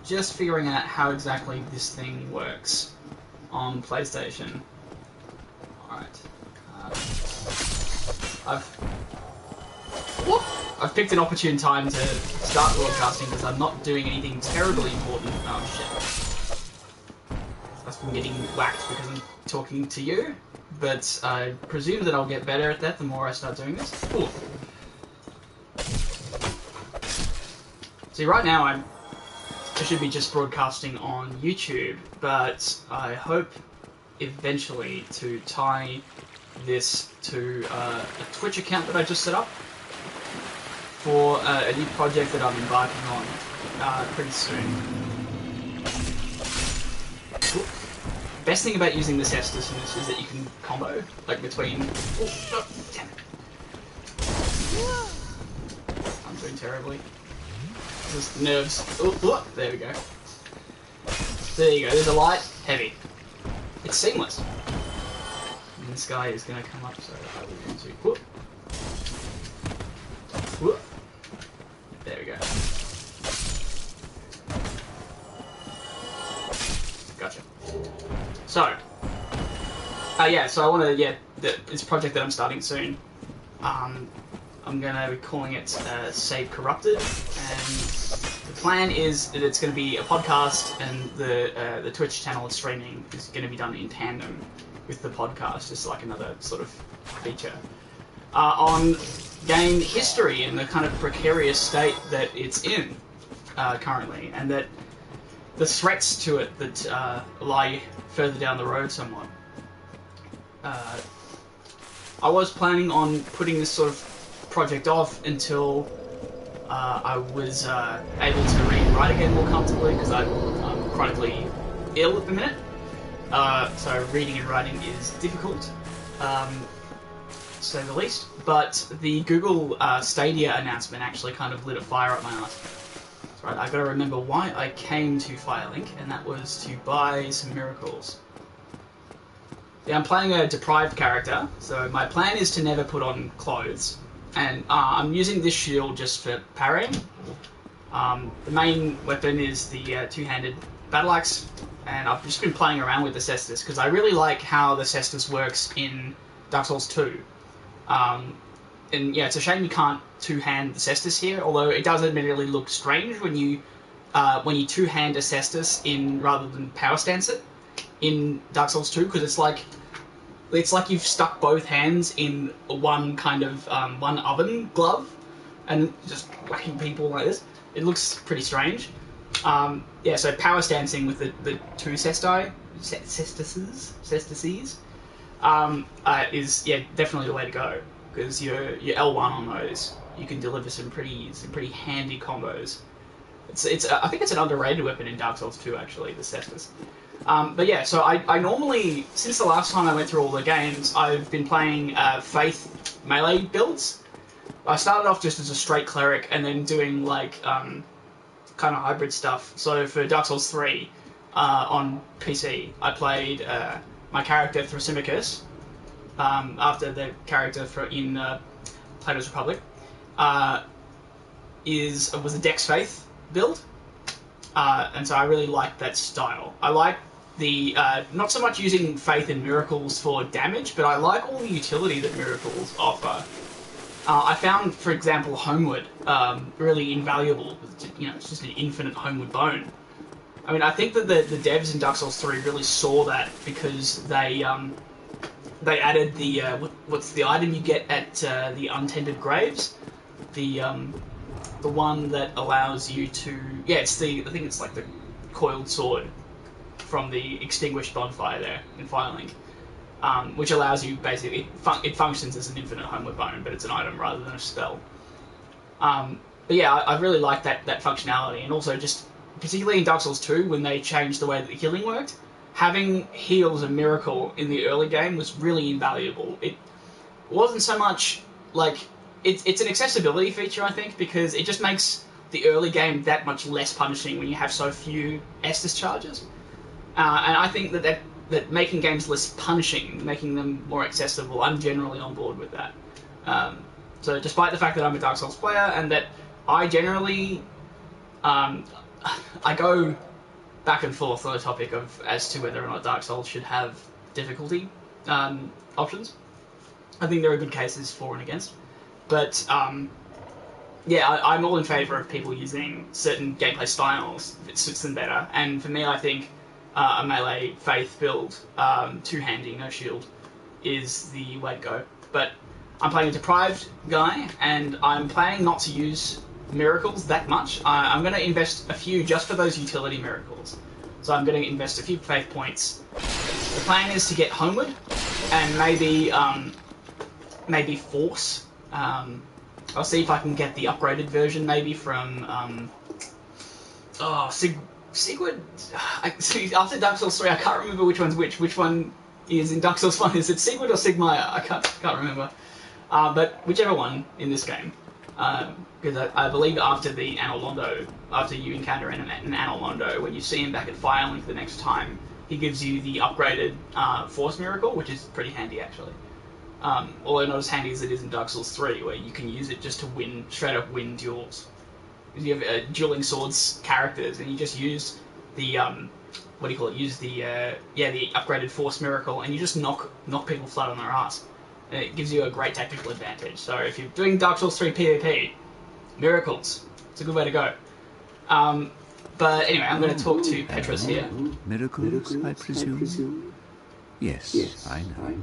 just figuring out how exactly this thing works on PlayStation. Alright. I've picked an opportune time to start broadcasting because I'm not doing anything terribly important. Oh shit. I've been getting whacked because I'm talking to you, but I presume that I'll get better at that the more I start doing this. Ooh. See, right now I should be just broadcasting on YouTube, but I hope eventually to tie this to a Twitch account that I just set up for a new project that I'm embarking on pretty soon. Ooh. Best thing about using the Cestus in this is that you can combo, like between... Oh, damn it. I'm doing terribly. Just nerves. Oh, there we go. There you go, there's a light, heavy. It's seamless. And this guy is going to come up, so I will want to... Whoop. Whoop. There we go. Gotcha. So, yeah, so I want to, this project that I'm starting soon, I'm going to be calling it Save Corrupted, and the plan is that it's going to be a podcast, and the Twitch channel streaming is going to be done in tandem with the podcast, just like another sort of feature. On game history and the kind of precarious state that it's in currently, and that the threats to it that lie further down the road somewhat. I was planning on putting this sort of project off until I was able to read and write again more comfortably, because I'm chronically ill at the minute. So reading and writing is difficult, to say the least. But the Google Stadia announcement actually kind of lit a fire up my ass. That's right, I gotta remember why I came to Firelink, and that was to buy some miracles. Yeah, I'm playing a deprived character, so my plan is to never put on clothes. And I'm using this shield just for parrying. The main weapon is the two-handed battle axe, and I've just been playing around with the Cestus because I really like how the Cestus works in Dark Souls 2. And yeah, it's a shame you can't two-hand the Cestus here, although it does admittedly look strange when you two-hand a Cestus in rather than power stance it in Dark Souls 2, because it's like you've stuck both hands in one kind of one oven glove and just whacking people like this. It looks pretty strange. Yeah, so power stancing with the two Cestuses is definitely the way to go, because your L1 on those, you can deliver some pretty handy combos. It's I think it's an underrated weapon in Dark Souls 2 actually, the Cestus. But yeah, so I normally, since the last time I went through all the games, I've been playing Faith melee builds. I started off just as a straight cleric and then doing like kind of hybrid stuff. So for Dark Souls 3 on PC, I played my character Thrasymachus after the character in Plato's Republic was a Dex Faith build. And so I really like that style. I like the, not so much using Faith and Miracles for damage, but I like all the utility that Miracles offer. I found, for example, Homeward really invaluable. You know, it's just an infinite Homeward bone. I mean, I think that the devs in Dark Souls 3 really saw that, because they added the, what's the item you get at the Untended Graves? The one that allows you to... Yeah, I think it's like the coiled sword from the extinguished bonfire there in Firelink, which allows you basically... It functions as an infinite Homeward bone, but it's an item rather than a spell. But yeah, I really like that functionality, and also just, particularly in Dark Souls 2, when they changed the way that the healing worked, having heal as a miracle in the early game was really invaluable. It wasn't so much like... It's an accessibility feature, I think, because it just makes the early game that much less punishing when you have so few Estus charges. And I think that making games less punishing, making them more accessible, I'm generally on board with that. So despite the fact that I'm a Dark Souls player and that I generally I go back and forth on the topic of as to whether or not Dark Souls should have difficulty options. I think there are good cases for and against, but yeah, I'm all in favour of people using certain gameplay styles if it suits them better. And for me, I think a melee faith build, two-handing, no shield, is the way to go. But I'm playing a deprived guy, and I'm planning not to use miracles that much. I'm going to invest a few just for those utility miracles. So I'm going to invest a few faith points. The plan is to get homeward, and maybe force. I'll see if I can get the upgraded version, maybe from Sigurd. After Dark Souls 3, I can't remember which one's which. Which one is in Dark Souls 1? Is it Sigurd or Sigmire? I can't remember. But whichever one in this game. Because I believe after the Analondo, after you encounter an Analondo, when you see him back at Firelink the next time, he gives you the upgraded Force Miracle, which is pretty handy actually. Although not as handy as it is in Dark Souls 3, where you can use it just to straight up win duels. You have dueling swords characters, and you just use the Use the upgraded Force Miracle, and you just knock people flat on their ass. And it gives you a great tactical advantage. So if you're doing Dark Souls 3 PvP, miracles. It's a good way to go. But anyway, I'm going to talk to Petrus here. Miracles, I presume? Yes, I know.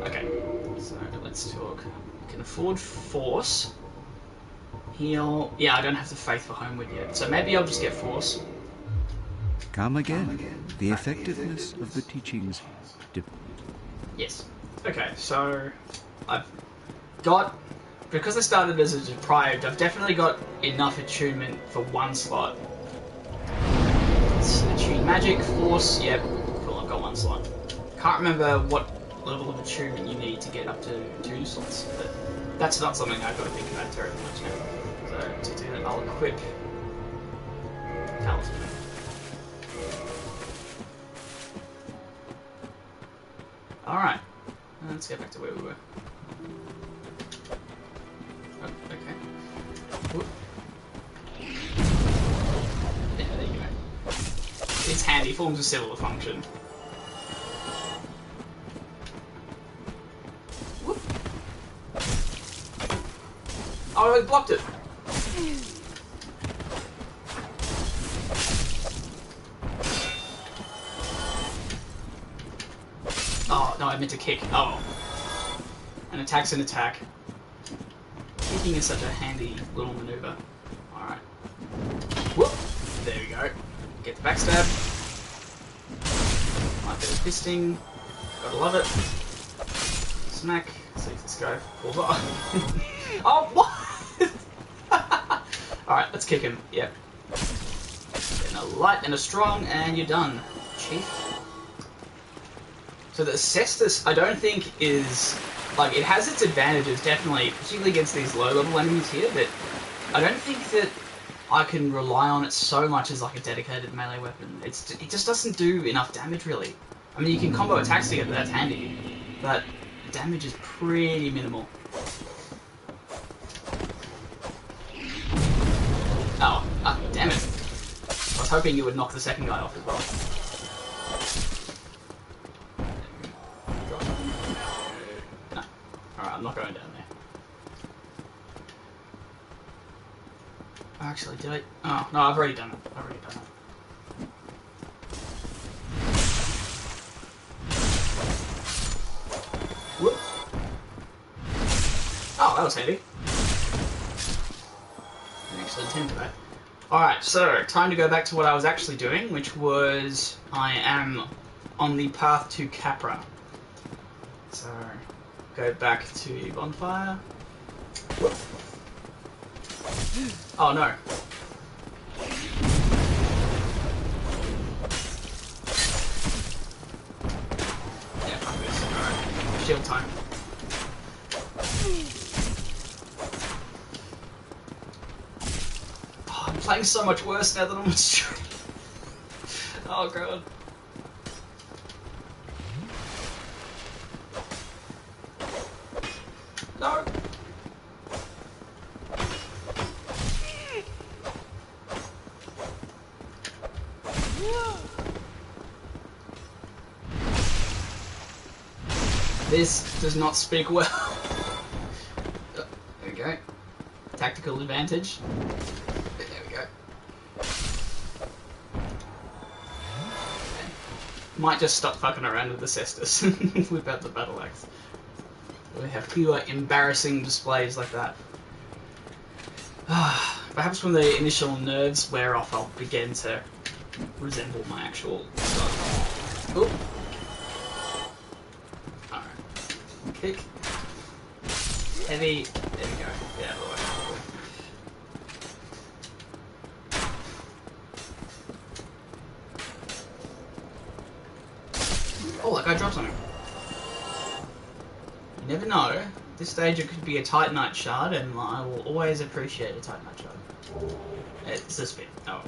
Okay, so let's talk. I can afford Force. Heal. Yeah, I don't have the Faith for Homeward yet, so maybe I'll just get Force. Come again. The effectiveness of the teachings. Yes. Okay, so I've got... Because I started as a deprived, I've definitely got enough attunement for one slot. Let's attune magic, force, yep, cool, I've got one slot. Can't remember what level of attunement you need to get up to 2 slots, but that's not something I've got to think about terribly much now. So to do that, I'll equip Talisman. Alright, let's get back to where we were. Oh, okay. Whoop. Yeah, there you go. It's handy, forms a similar function. Whoop. Oh, I blocked it! Oh, no, I meant to kick. Oh. An attack's an attack. Kicking is such a handy little maneuver. Alright. Whoop! There we go. Get the backstab. Might bit of fisting. Gotta love it. Smack. See if this guy falls off. Oh, what? Alright, let's kick him. Yep. Getting a light and a strong, and you're done, Chief. So the Cestus, I don't think is... Like, it has its advantages, definitely, particularly against these low-level enemies here, but I don't think that I can rely on it so much as, like, a dedicated melee weapon. It just doesn't do enough damage, really. I mean, you can combo attacks together, that's handy, but the damage is pretty minimal. Oh, damn it. I was hoping you would knock the second guy off as well. Alright, I'm not going down there. Actually, did I? Oh, no, I've already done it. Whoop. Oh, that was handy. Didn't actually intend for that. Alright, so, time to go back to what I was actually doing, which was... I am on the path to Capra. So... Go back to bonfire. Whoop. Oh no. Yeah, fuck this. Alright. Shield time. Oh, I'm playing so much worse now that I'm on stream. Oh god. No! This does not speak well. There we go. Tactical advantage. There we go. Might just stop fucking around with the cestus. Whip out the battle axe. We have fewer embarrassing displays like that. Perhaps when the initial nerves wear off, I'll begin to resemble my actual stuff. Oop. Alright. Kick. Heavy. There we go. Get out of the way. Oh, that guy dropped something. You never know. At this stage it could be a Titanite shard, and I will always appreciate a Titanite shard. It's a spin. Oh.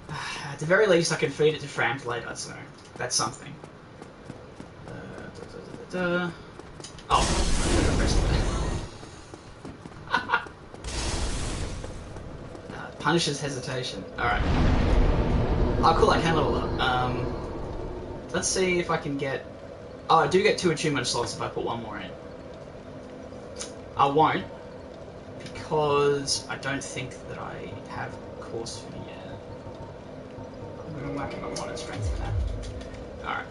At the very least, I can feed it to Framp later, so that's something. Oh, I pressed that. Punishes hesitation. Alright. Oh, cool, I can level up. Let's see if I can get... Oh, I do get 2 attunement slots if I put 1 more in. I won't, because I don't think that I have course for yet. I'm going to whack up my modern strength for that. Alright.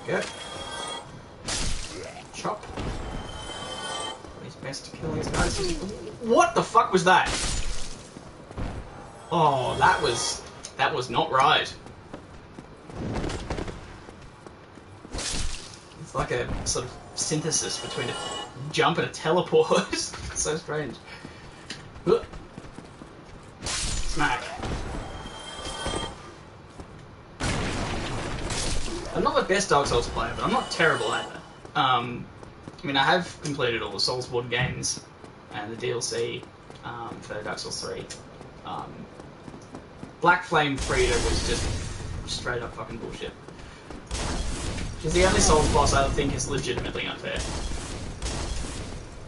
Go. Chop. It's best to kill these guys. What the fuck was that? Oh, that was not right. It's like a sort of synthesis between a jump and a teleport. So strange. Smack. I'm not the best Dark Souls player, but I'm not terrible either. I mean, I have completed all the Soulsborne games and the DLC for Dark Souls 3. Black Flame Frida was just straight up fucking bullshit. She's the only Souls boss I think is legitimately unfair.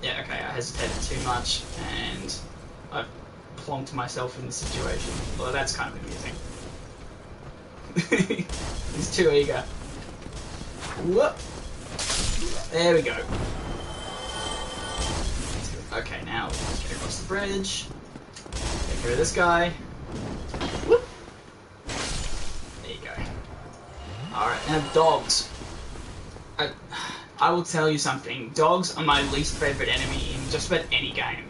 Yeah, okay, I hesitated too much and I've plonked myself in this situation. Well, that's kind of amusing. He's too eager. Whoop! There we go. Okay, now let's get across the bridge. Take care of this guy. Whoop! There you go. Alright, now dogs. I will tell you something. Dogs are my least favourite enemy in just about any game.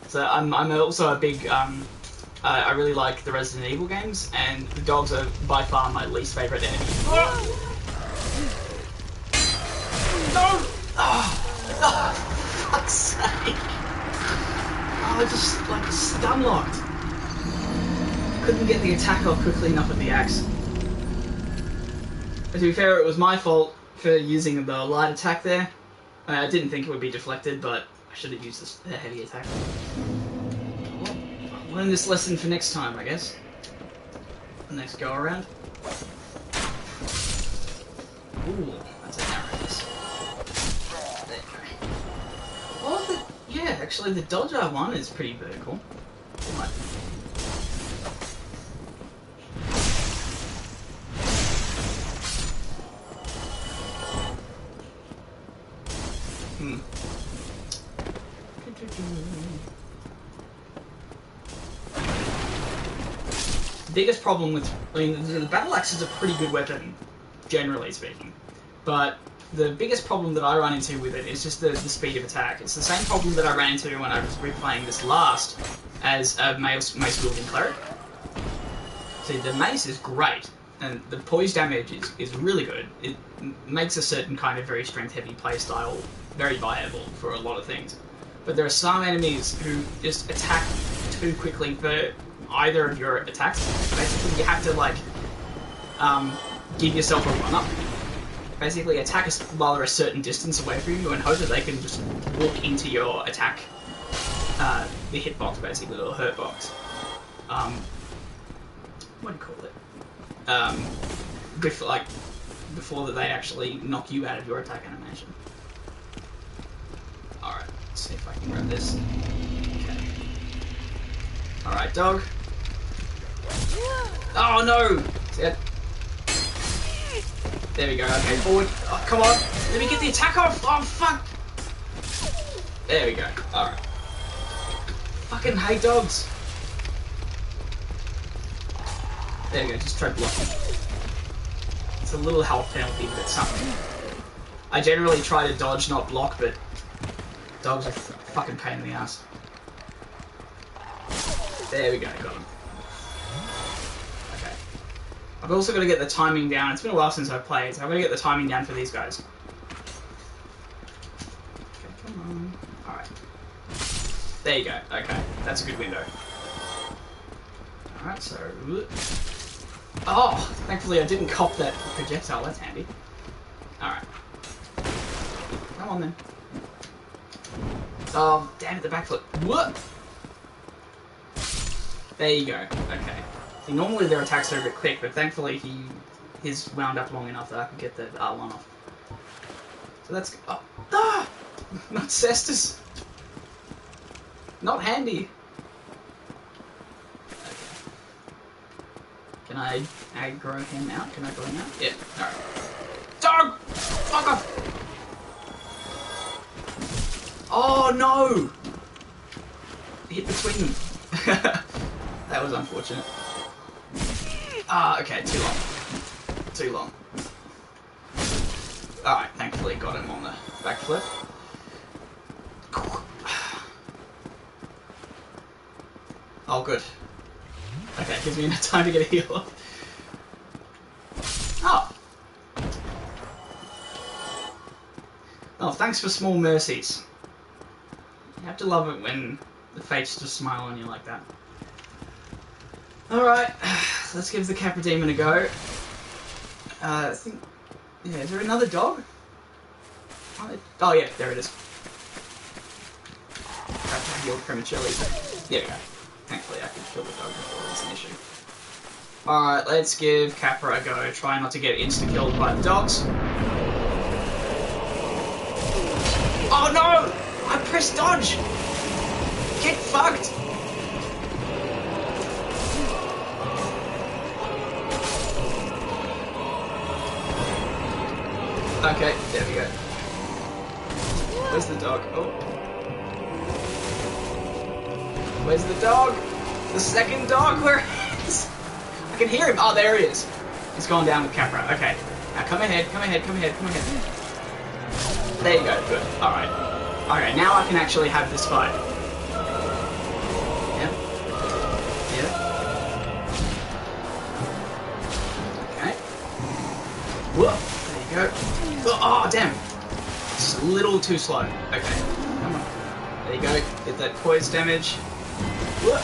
So I'm also a big... I really like the Resident Evil games, and the dogs are by far my least favourite enemy. No! Oh, for fuck's sake! Oh, I just, like, stun locked. Couldn't get the attack off quickly enough with the axe. To be fair, it was my fault for using the light attack there. I didn't think it would be deflected, but I should have used the heavy attack. Well, I'll learn this lesson for next time, I guess. The next go around. Ooh, that's a narrowness. There you go. Oh, yeah, actually the dodger one is pretty vertical. The biggest problem with... I mean, the battle axe is a pretty good weapon, generally speaking. But the biggest problem that I run into with it is just the speed of attack. It's the same problem that I ran into when I was replaying this last as a mace-wielding cleric. See, the mace is great, and the poise damage is really good. It makes a certain kind of very strength-heavy playstyle very viable for a lot of things. But there are some enemies who just attack too quickly for either of your attacks. Basically, you have to, like, give yourself a run-up. Basically, attack while they're a certain distance away from you and hope that they can just walk into your attack, the hitbox, basically, or hurt box. What do you call it? Before that they actually knock you out of your attack animation. see if I can grab this. Okay. Alright, dog. Oh no! Yeah. There we go, okay, forward. Oh, come on. Let me get the attack off! Oh, fuck! There we go, alright. Fucking hate dogs. There we go, just try blocking. It's a little health penalty, but it's something. I generally try to dodge, not block, but dogs are a fucking pain in the ass. There we go, got him. Okay. I've also got to get the timing down. It's been a while since I've played, so I've got to get the timing down for these guys. Okay, come on. Alright. There you go. Okay, that's a good window. Alright, so... Oh! Thankfully I didn't cop that projectile, that's handy. Alright. Come on then. Oh, damn it, the back foot. What? There you go. Okay. See, normally their attacks are a bit quick, but thankfully he's wound up long enough that I can get the R1 off. So that's... Oh. Ah! Not Cestus! Not handy! Okay. Can I aggro him out? Can I go him out? Yeah. Alright. Dog! Fuck off! Oh no! Hit between them. That was unfortunate. Ah, okay, too long. Too long. Alright, thankfully got him on the backflip. Oh, good. Okay, gives me enough time to get a heal up. Oh! Oh, thanks for small mercies. You have to love it when the fates just smile on you like that. Alright, let's give the Capra Demon a go. I think... Yeah, is there another dog? Oh yeah, there it is. Perhaps I healed prematurely, but... There we go. Thankfully I could kill the dog before it's an issue. Alright, let's give Capra a go. Try not to get insta-killed by the dogs. Oh no! I pressed dodge! Get fucked! Okay, there we go. Where's the dog? Oh. Where's the dog? The second dog? Where is? I can hear him. Oh, there he is. He's gone down with Capra. Okay. Now come ahead, come ahead, come ahead, come ahead. There you go. Good. Alright. Okay, now I can actually have this fight. Yeah. Yeah. Okay. Whoa. There you go. Oh, damn. It's a little too slow. Okay. Come on. There you go. Get that poise damage. Whoa.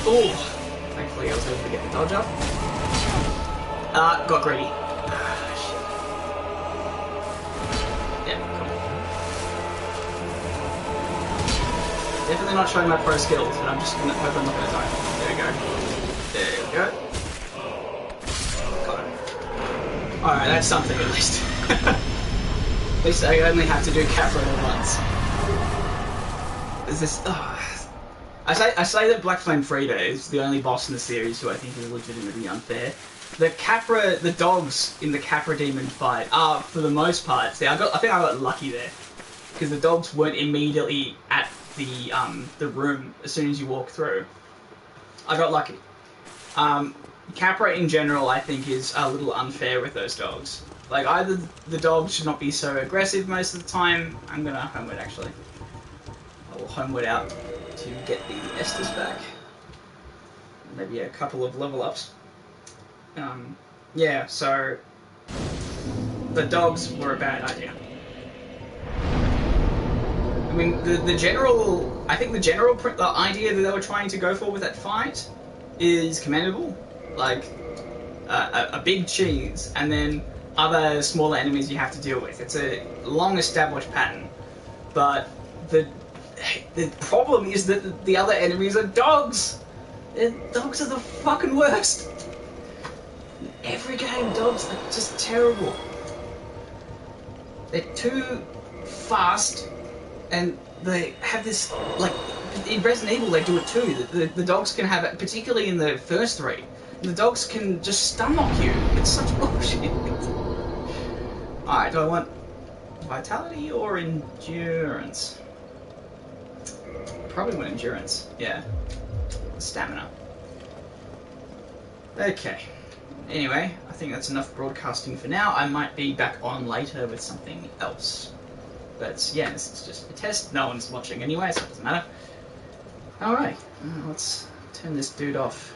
Oh. Thankfully I was able to get the dodge up. Got greedy. Definitely not showing my pro skills, but I'm just gonna hope I'm not gonna die. There we go. There we go. Got him. Alright, that's something at least. At least I only have to do Capra once. Is this... I say that Black Flame Frida is the only boss in the series who I think is legitimately unfair. The Capra, the dogs in the Capra Demon fight are, for the most part... See, I think I got lucky there. Because the dogs weren't immediately at the room as soon as you walk through. I got lucky. Capra in general, I think, is a little unfair with those dogs. Like, either the dogs should not be so aggressive most of the time. I'm gonna homeward, actually. I will homeward out to get the Estus back. Maybe a couple of level ups. Yeah, so... The dogs were a bad idea. I mean, the general... I think the general idea that they were trying to go for with that fight is commendable. Like, a big cheese, and then other smaller enemies you have to deal with. It's a long-established pattern. But the problem is that the other enemies are dogs! Dogs are the fucking worst! In every game, dogs are just terrible. They're too fast, and they have this, like, in Resident Evil they do it too. The dogs can have it, particularly in the first 3. The dogs can just stun lock you. It's such bullshit. Alright, do I want vitality or endurance? Probably want endurance, yeah. Stamina. Okay. Anyway, I think that's enough broadcasting for now. I might be back on later with something else. But yeah, this is just a test. No one's watching anyway, so it doesn't matter. Alright, let's turn this dude off.